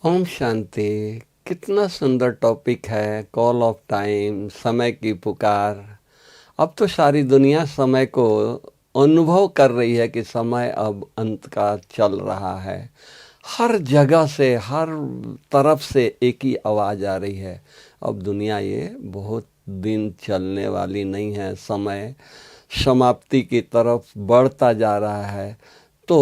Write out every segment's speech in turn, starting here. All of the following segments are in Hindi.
ओम शांति। कितना सुंदर टॉपिक है, कॉल ऑफ टाइम, समय की पुकार। अब तो सारी दुनिया समय को अनुभव कर रही है कि समय अब अंत का चल रहा है। हर जगह से, हर तरफ से एक ही आवाज़ आ रही है, अब दुनिया ये बहुत दिन चलने वाली नहीं है, समय समाप्ति की तरफ बढ़ता जा रहा है। तो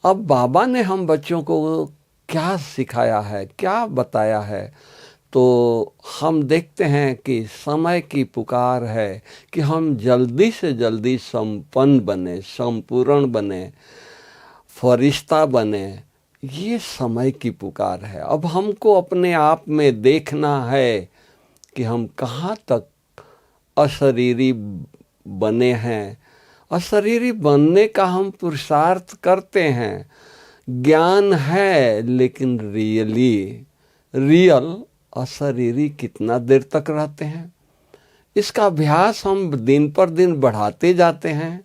अब बाबा ने हम बच्चों को क्या सिखाया है, क्या बताया है, तो हम देखते हैं कि समय की पुकार है कि हम जल्दी से जल्दी संपन्न बने, संपूर्ण बने, फरिश्ता बने। ये समय की पुकार है। अब हमको अपने आप में देखना है कि हम कहाँ तक अशरीरी बने हैं। अशरीरी बनने का हम पुरुषार्थ करते हैं, ज्ञान है, लेकिन रियल अशरीरी कितना देर तक रहते हैं। इसका अभ्यास हम दिन पर दिन बढ़ाते जाते हैं।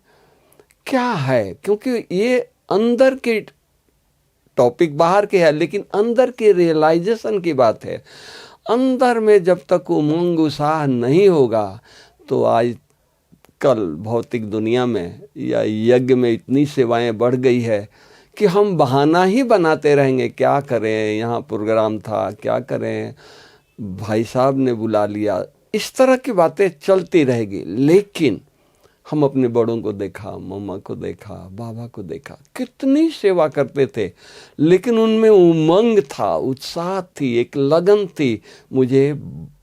क्या है, क्योंकि ये अंदर के टॉपिक बाहर के है, लेकिन अंदर के रियलाइजेशन की बात है। अंदर में जब तक उमंग उत्साह नहीं होगा, तो आज कल भौतिक दुनिया में या यज्ञ में इतनी सेवाएं बढ़ गई है कि हम बहाना ही बनाते रहेंगे। क्या करें, यहाँ प्रोग्राम था, क्या करें, भाई साहब ने बुला लिया, इस तरह की बातें चलती रहेगी। लेकिन हम अपने बड़ों को देखा, मम्मा को देखा, बाबा को देखा, कितनी सेवा करते थे, लेकिन उनमें उमंग था, उत्साह थी, एक लगन थी, मुझे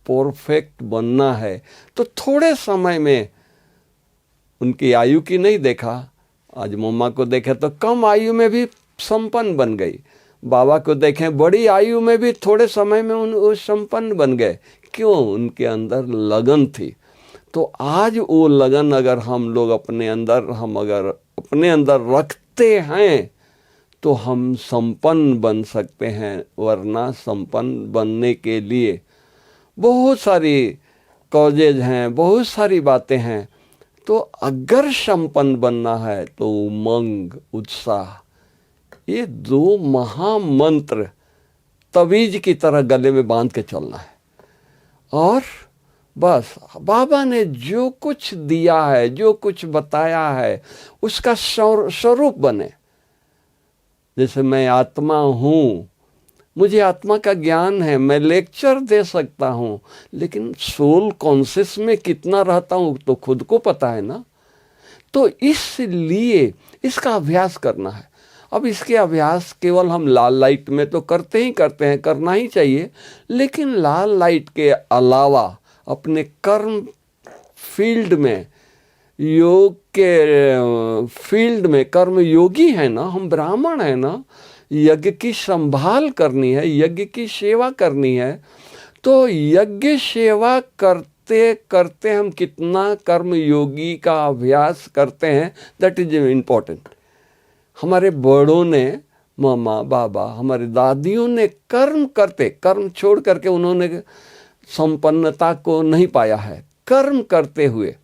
परफेक्ट बनना है। तो थोड़े समय में उनकी आयु की नहीं देखा। आज मम्मा को देखे तो कम आयु में भी संपन्न बन गई, बाबा को देखें बड़ी आयु में भी थोड़े समय में वो संपन्न बन गए। क्यों? उनके अंदर लगन थी। तो आज वो लगन अगर हम लोग अगर अपने अंदर रखते हैं तो हम संपन्न बन सकते हैं। वरना संपन्न बनने के लिए बहुत सारी कॉजेज हैं, बहुत सारी बातें हैं। तो अगर संपन्न बनना है तो उमंग, उत्साह, ये दो महामंत्र तवीज की तरह गले में बांध के चलना है। और बस बाबा ने जो कुछ दिया है, जो कुछ बताया है, उसका स्वरूप बने। जैसे मैं आत्मा हूँ, मुझे आत्मा का ज्ञान है, मैं लेक्चर दे सकता हूँ, लेकिन सोल कॉन्शियस में कितना रहता हूँ तो खुद को पता है ना। तो इसलिए इसका अभ्यास करना है। अब इसके अभ्यास केवल हम लाल लाइट में तो करते हैं, करना ही चाहिए, लेकिन लाल लाइट के अलावा अपने कर्म फील्ड में, योग के फील्ड में, कर्म योगी है ना, हम ब्राह्मण है ना, यज्ञ की संभाल करनी है, यज्ञ की सेवा करनी है। तो यज्ञ सेवा करते करते हम कितना कर्म योगी का अभ्यास करते हैं, दैट इज इम्पोर्टेंट। हमारे बड़ों ने, मामा, बाबा, हमारे दादियों ने कर्म छोड़ करके उन्होंने संपन्नता को नहीं पाया है। कर्म करते हुए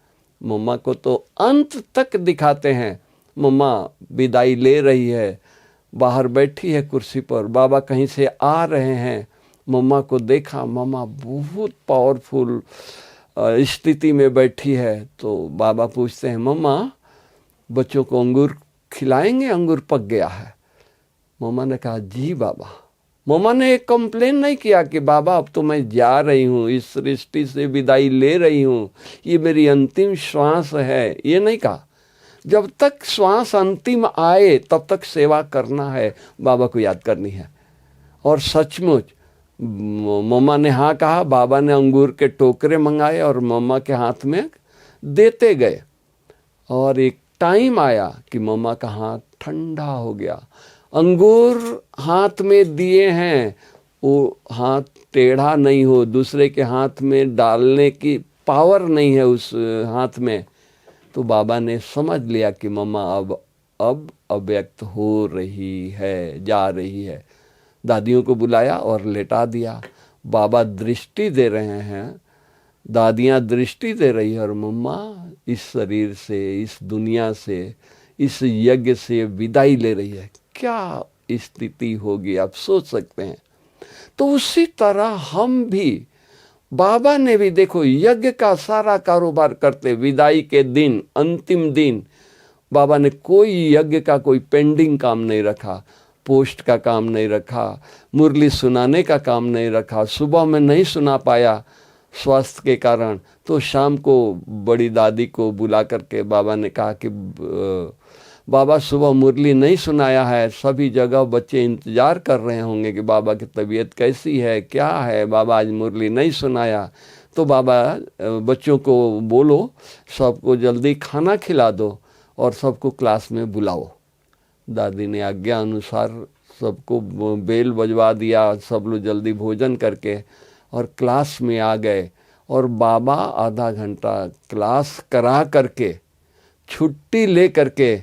मम्मा को तो अंत तक दिखाते हैं। मम्मा विदाई ले रही है, बाहर बैठी है कुर्सी पर, बाबा कहीं से आ रहे हैं, मम्मा को देखा, मम्मा बहुत पावरफुल स्थिति में बैठी है। तो बाबा पूछते हैं, मम्मा बच्चों को अंगूर खिलाएंगे, अंगूर पक गया है। मम्मा ने कहा जी बाबा। मम्मा ने एक कंप्लेन नहीं किया कि बाबा अब तो मैं जा रही हूँ, इस सृष्टि से विदाई ले रही हूँ, ये मेरी अंतिम श्वास है, ये नहीं कहा। जब तक श्वास अंतिम आए तब तक सेवा करना है, बाबा को याद करनी है। और सचमुच मम्मा ने हाँ कहा, बाबा ने अंगूर के टोकरे मंगाए और मम्मा के हाथ में देते गए। और एक टाइम आया कि मम्मा का हाथ ठंडा हो गया। अंगूर हाथ में दिए हैं, वो हाथ टेढ़ा नहीं हो, दूसरे के हाथ में डालने की पावर नहीं है उस हाथ में। तो बाबा ने समझ लिया कि मम्मा अब अव्यक्त हो रही है, जा रही है। दादियों को बुलाया और लेटा दिया। बाबा दृष्टि दे रहे हैं, दादियाँ दृष्टि दे रही है, और मम्मा इस शरीर से, इस दुनिया से, इस यज्ञ से विदाई ले रही है। क्या स्थिति होगी आप सोच सकते हैं। तो उसी तरह हम भी, बाबा ने भी देखो यज्ञ का सारा कारोबार करते, विदाई के दिन, अंतिम दिन बाबा ने कोई यज्ञ का कोई पेंडिंग काम नहीं रखा, पोस्ट का काम नहीं रखा, मुरली सुनाने का काम नहीं रखा। सुबह में नहीं सुना पाया स्वास्थ्य के कारण, तो शाम को बड़ी दादी को बुला करके बाबा ने कहा कि बाबा सुबह मुरली नहीं सुनाया है, सभी जगह बच्चे इंतज़ार कर रहे होंगे कि बाबा की तबीयत कैसी है, क्या है, बाबा आज मुरली नहीं सुनाया। तो बाबा बच्चों को बोलो सबको जल्दी खाना खिला दो और सबको क्लास में बुलाओ। दादी ने आज्ञा अनुसार सबको बेल बजवा दिया, सब लोग जल्दी भोजन करके और क्लास में आ गए। और बाबा आधा घंटा क्लास करा करके छुट्टी ले करके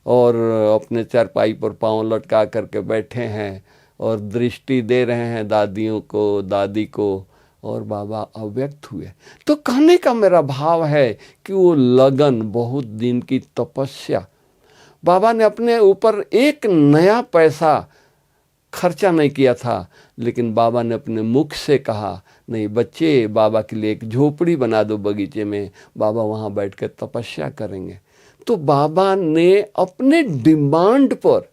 और अपने चारपाई पर पाँव लटका करके बैठे हैं और दृष्टि दे रहे हैं दादियों को, दादी को, और बाबा अव्यक्त हुए। तो कहने का मेरा भाव है कि वो लगन, बहुत दिन की तपस्या, बाबा ने अपने ऊपर एक नया पैसा खर्चा नहीं किया था, लेकिन बाबा ने अपने मुख से कहा, नहीं बच्चे बाबा के लिए एक झोपड़ी बना दो बगीचे में, बाबा वहाँ बैठ कर तपस्या करेंगे। तो बाबा ने अपने डिमांड पर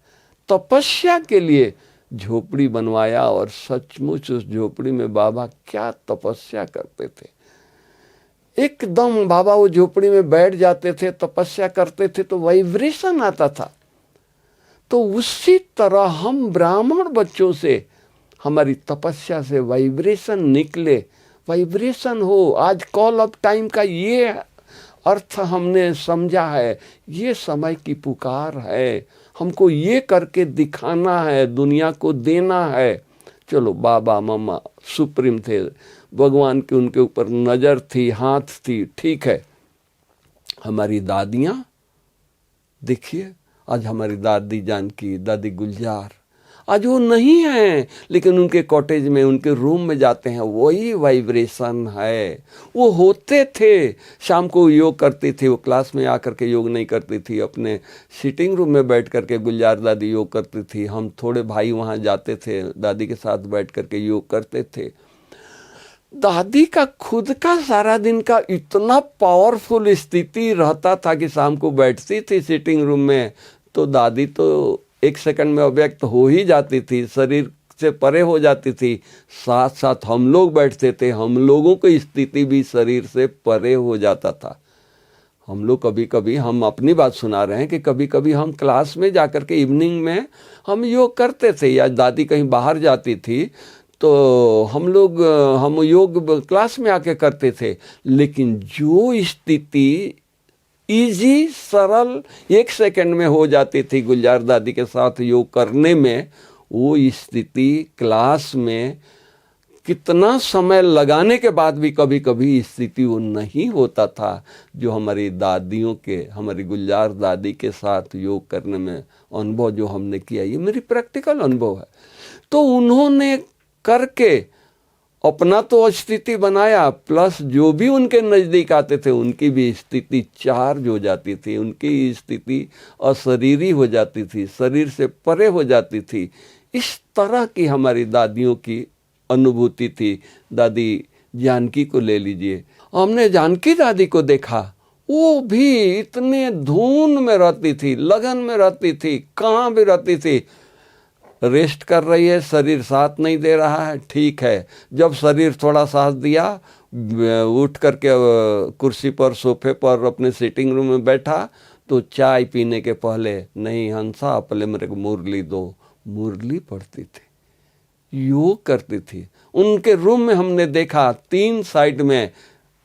तपस्या के लिए झोपड़ी बनवाया और सचमुच उस झोपड़ी में बाबा क्या तपस्या करते थे। एकदम बाबा वो झोपड़ी में बैठ जाते थे, तपस्या करते थे तो वाइब्रेशन आता था। तो उसी तरह हम ब्राह्मण बच्चों से, हमारी तपस्या से वाइब्रेशन निकले, वाइब्रेशन हो। आज कॉल ऑफ टाइम का ये अर्थ हमने समझा है, ये समय की पुकार है, हमको ये करके दिखाना है, दुनिया को देना है। चलो बाबा मम्मा सुप्रीम थे, भगवान की उनके ऊपर नज़र थी, हाथ थी, ठीक है। हमारी दादियाँ देखिए, आज हमारी दादी जानकी, दादी गुलजार, आज वो नहीं हैं, लेकिन उनके कॉटेज में, उनके रूम में जाते हैं, वही वाइब्रेशन है। वो होते थे, शाम को योग करती थी, वो क्लास में आकर के योग नहीं करती थी, अपने सिटिंग रूम में बैठ करके गुलजार दादी योग करती थी। हम थोड़े भाई वहाँ जाते थे, दादी के साथ बैठ करके योग करते थे। दादी का खुद का सारा दिन का इतना पावरफुल स्थिति रहता था कि शाम को बैठती थी सिटिंग रूम में, तो दादी तो एक सेकंड में अव्यक्त हो ही जाती थी, शरीर से परे हो जाती थी। साथ साथ हम लोग बैठते थे, हम लोगों की स्थिति भी शरीर से परे हो जाता था। हम लोग कभी कभी, हम अपनी बात सुना रहे हैं कि कभी कभी हम क्लास में जाकर के इवनिंग में हम योग करते थे, या दादी कहीं बाहर जाती थी तो हम योग क्लास में आके करते थे। लेकिन जो स्थिति इजी, सरल, एक सेकंड में हो जाती थी गुलजार दादी के साथ योग करने में, वो स्थिति क्लास में कितना समय लगाने के बाद भी कभी कभी स्थिति वो नहीं होता था जो हमारी दादियों के, हमारी गुलजार दादी के साथ योग करने में अनुभव जो हमने किया, ये मेरी प्रैक्टिकल अनुभव है। तो उन्होंने करके अपना तो स्थिति बनाया, प्लस जो भी उनके नज़दीक आते थे उनकी भी स्थिति चार्ज हो जाती थी, उनकी स्थिति अशरीरी हो जाती थी, शरीर से परे हो जाती थी। इस तरह की हमारी दादियों की अनुभूति थी। दादी जानकी को ले लीजिए, हमने जानकी दादी को देखा, वो भी इतने धुन में रहती थी, लगन में रहती थी, कहाँ भी रहती थी। रेस्ट कर रही है, शरीर साथ नहीं दे रहा है, ठीक है। जब शरीर थोड़ा साथ दिया, उठ करके कुर्सी पर, सोफे पर, अपने सिटिंग रूम में बैठा, तो चाय पीने के पहले, नहीं हंसा, पहले मेरे को मुरली दो, मुरली पढ़ती थी, योग करती थी। उनके रूम में हमने देखा 3 साइड में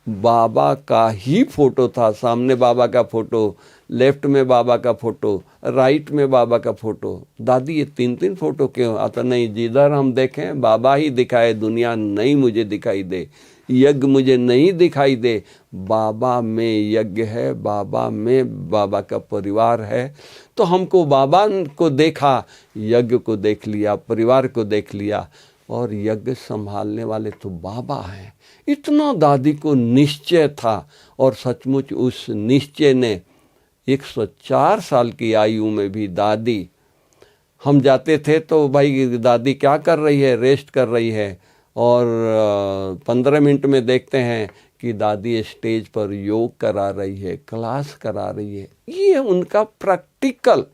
बाबा का ही फोटो था, सामने बाबा का फोटो, लेफ्ट में बाबा का फोटो, राइट में बाबा का फोटो। दादी ये 3-3 फोटो क्यों? आता नहीं, जिधर हम देखें बाबा ही दिखाए, दुनिया नहीं मुझे दिखाई दे, यज्ञ मुझे नहीं दिखाई दे, बाबा में यज्ञ है, बाबा में बाबा का परिवार है। तो हमको बाबा को देखा, यज्ञ को देख लिया, परिवार को देख लिया, और यज्ञ संभालने वाले तो बाबा हैं। इतना दादी को निश्चय था, और सचमुच उस निश्चय ने 104 साल की आयु में भी दादी हम जाते थे तो भाई दादी क्या कर रही है, रेस्ट कर रही है, और 15 मिनट में देखते हैं कि दादी स्टेज पर योग करा रही है, क्लास करा रही है। ये उनका प्रैक्टिकल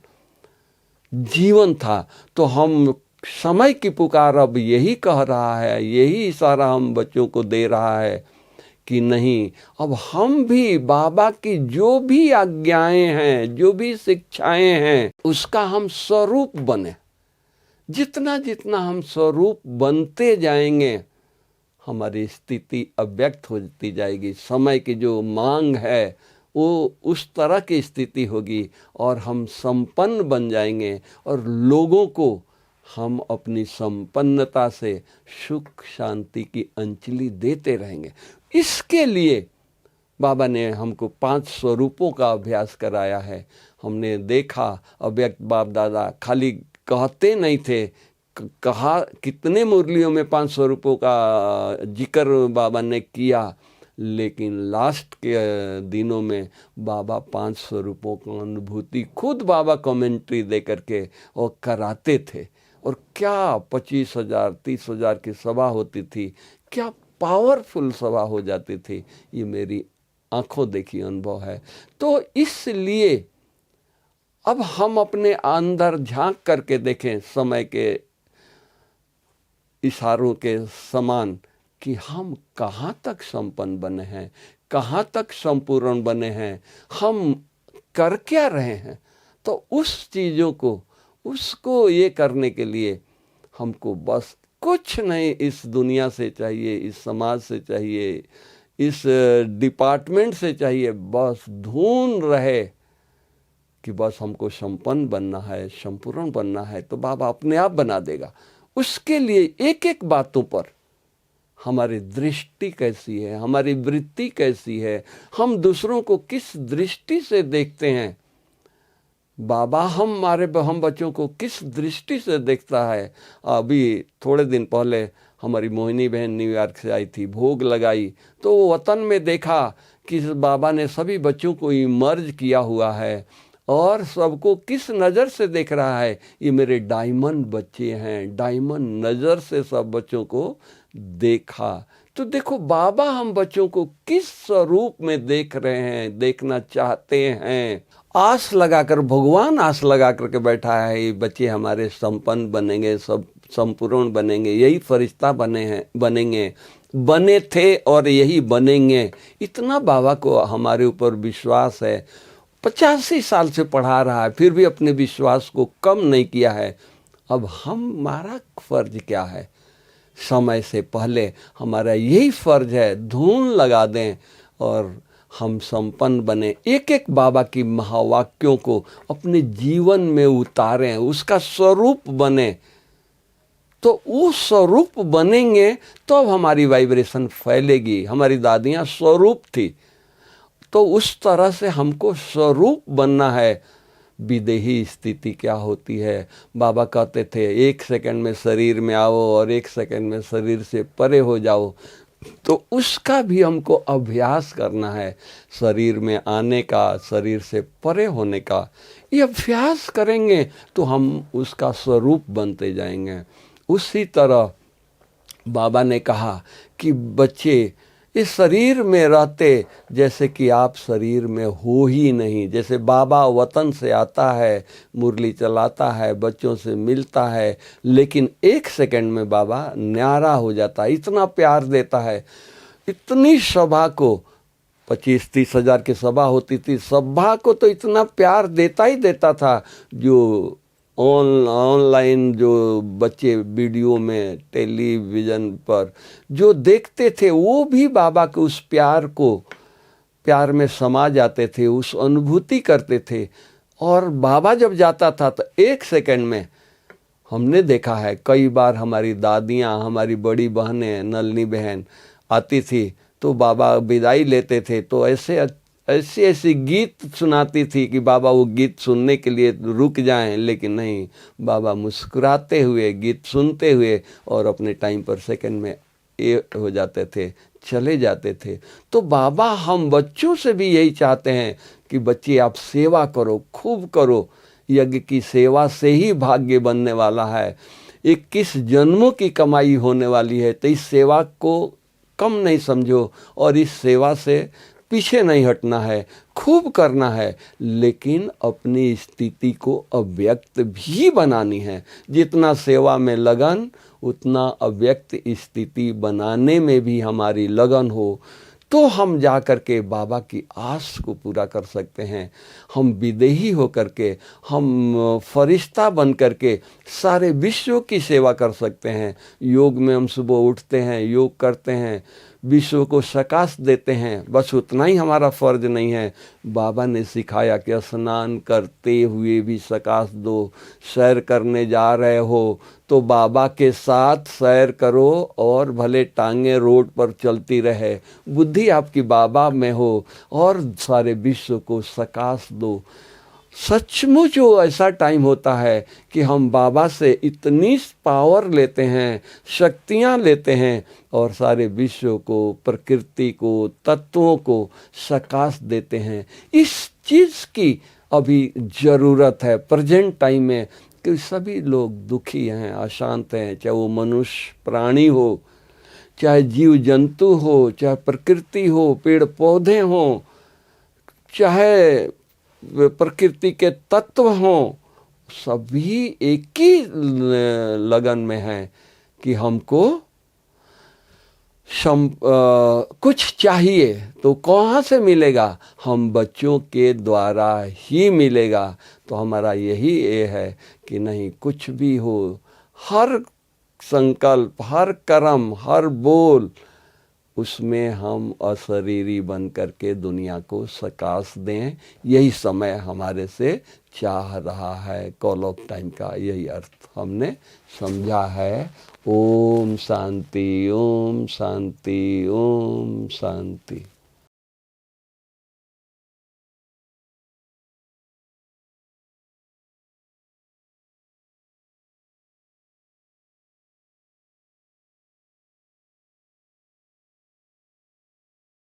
जीवन था। तो हम समय की पुकार अब यही कह रहा है, यही इशारा हम बच्चों को दे रहा है कि नहीं, अब हम भी बाबा की जो भी आज्ञाएं हैं, जो भी शिक्षाएं हैं, उसका हम स्वरूप बने। जितना जितना हम स्वरूप बनते जाएंगे, हमारी स्थिति अव्यक्त होती जाएगी। समय की जो मांग है वो उस तरह की स्थिति होगी और हम संपन्न बन जाएंगे, और लोगों को हम अपनी संपन्नता से सुख शांति की अंजलि देते रहेंगे। इसके लिए बाबा ने हमको 5 स्वरूपों का अभ्यास कराया है। हमने देखा अव्यक्त बाप दादा खाली कहते नहीं थे, कहा कितने मुरलियों में 5 स्वरूपों का जिक्र बाबा ने किया, लेकिन लास्ट के दिनों में बाबा 5 स्वरूपों की अनुभूति खुद बाबा कमेंट्री दे करके और कराते थे। और क्या 25,000 30,000 की सभा होती थी, क्या पावरफुल सभा हो जाती थी, ये मेरी आंखों देखी अनुभव है। तो इसलिए अब हम अपने अंदर झांक करके देखें समय के इशारों के समान कि हम कहाँ तक संपन्न बने हैं, कहाँ तक संपूर्ण बने हैं, हम कर क्या रहे हैं। तो उस चीज़ों को, उसको ये करने के लिए हमको बस कुछ नहीं इस दुनिया से चाहिए, इस समाज से चाहिए, इस डिपार्टमेंट से चाहिए, बस धुन रहे कि बस हमको संपन्न बनना है, संपूर्ण बनना है, तो बाबा अपने आप बना देगा। उसके लिए एक एक बातों पर हमारी दृष्टि कैसी है, हमारी वृत्ति कैसी है, हम दूसरों को किस दृष्टि से देखते हैं, बाबा हम बच्चों को किस दृष्टि से देखता है। अभी थोड़े दिन पहले हमारी मोहिनी बहन न्यूयॉर्क से आई थी, भोग लगाई, तो वतन में देखा कि बाबा ने सभी बच्चों को इमर्ज किया हुआ है और सबको किस नज़र से देख रहा है, ये मेरे डायमंड बच्चे हैं। डायमंड नज़र से सब बच्चों को देखा। तो देखो बाबा हम बच्चों को किस स्वरूप में देख रहे हैं, देखना चाहते हैं। आस लगाकर, भगवान आस लगा करके बैठा है, ये बच्चे हमारे संपन्न बनेंगे, सब संपूर्ण बनेंगे, यही फरिश्ता बनेंगे, बने थे और यही बनेंगे। इतना बाबा को हमारे ऊपर विश्वास है। 85 साल से पढ़ा रहा है, फिर भी अपने विश्वास को कम नहीं किया है। अब हमारा फर्ज क्या है? समय से पहले हमारा यही फर्ज है, धून लगा दें और हम संपन्न बने। एक एक बाबा की महावाक्यों को अपने जीवन में उतारें, उसका स्वरूप बने। तो वो स्वरूप बनेंगे तो अब हमारी वाइब्रेशन फैलेगी। हमारी दादियाँ स्वरूप थी, तो उस तरह से हमको स्वरूप बनना है। विदेही स्थिति क्या होती है, बाबा कहते थे 1 सेकंड में शरीर में आओ और 1 सेकंड में शरीर से परे हो जाओ। तो उसका भी हमको अभ्यास करना है, शरीर में आने का, शरीर से परे होने का। ये अभ्यास करेंगे तो हम उसका स्वरूप बनते जाएंगे। उसी तरह बाबा ने कहा कि बच्चे इस शरीर में रहते जैसे कि आप शरीर में हो ही नहीं। जैसे बाबा वतन से आता है, मुरली चलाता है, बच्चों से मिलता है, लेकिन 1 सेकंड में बाबा न्यारा हो जाता है, इतना प्यार देता है। इतनी सभा को 25-30 हज़ार की सभा होती थी, सभा को तो इतना प्यार देता ही देता था। जो ऑनलाइन जो बच्चे वीडियो में, टेलीविज़न पर जो देखते थे, वो भी बाबा के उस प्यार में समा जाते थे, उस अनुभूति करते थे। और बाबा जब जाता था तो 1 सेकंड में, हमने देखा है कई बार हमारी दादियाँ, हमारी बड़ी बहनें, नलनी बहन आती थी तो बाबा विदाई लेते थे तो ऐसी गीत सुनाती थी कि बाबा वो गीत सुनने के लिए रुक जाएं, लेकिन नहीं, बाबा मुस्कुराते हुए गीत सुनते हुए और अपने टाइम पर सेकंड में ये हो जाते थे, चले जाते थे। तो बाबा हम बच्चों से भी यही चाहते हैं कि बच्चे आप सेवा करो, खूब करो। यज्ञ की सेवा से ही भाग्य बनने वाला है। 21 जन्मों की कमाई होने वाली है। तो इस सेवा को कम नहीं समझो और इस सेवा से पीछे नहीं हटना है, खूब करना है, लेकिन अपनी स्थिति को अव्यक्त भी बनानी है। जितना सेवा में लगन, उतना अव्यक्त स्थिति बनाने में भी हमारी लगन हो, तो हम जा कर के बाबा की आस को पूरा कर सकते हैं। हम विदेही हो कर के, हम फरिश्ता बन कर के सारे विश्व की सेवा कर सकते हैं। योग में हम सुबह उठते हैं, योग करते हैं, विश्व को सकाश देते हैं, बस उतना ही हमारा फर्ज नहीं है। बाबा ने सिखाया कि स्नान करते हुए भी सकाश दो, सैर करने जा रहे हो तो बाबा के साथ सैर करो और भले टांगे रोड पर चलती रहे, बुद्धि आपकी बाबा में हो और सारे विश्व को सकाश दो। सचमुच वो ऐसा टाइम होता है कि हम बाबा से इतनी पावर लेते हैं, शक्तियाँ लेते हैं और सारे विश्व को, प्रकृति को, तत्वों को सकाश देते हैं। इस चीज़ की अभी ज़रूरत है प्रेजेंट टाइम में, कि सभी लोग दुखी हैं, अशांत हैं, चाहे वो मनुष्य प्राणी हो, चाहे जीव जंतु हो, चाहे प्रकृति हो, पेड़ पौधे हों, चाहे प्रकृति के तत्व हों, सभी एक ही लगन में हैं कि हमको कुछ चाहिए तो कहाँ से मिलेगा? हम बच्चों के द्वारा ही मिलेगा। तो हमारा यही ये है कि नहीं, कुछ भी हो, हर संकल्प, हर कर्म, हर बोल, उसमें हम अशरीरी बन करके दुनिया को सकाश दें। यही समय हमारे से चाह रहा है। कॉल ऑफ टाइम का यही अर्थ हमने समझा है। ओम शांति, ओम शांति, ओम शांति।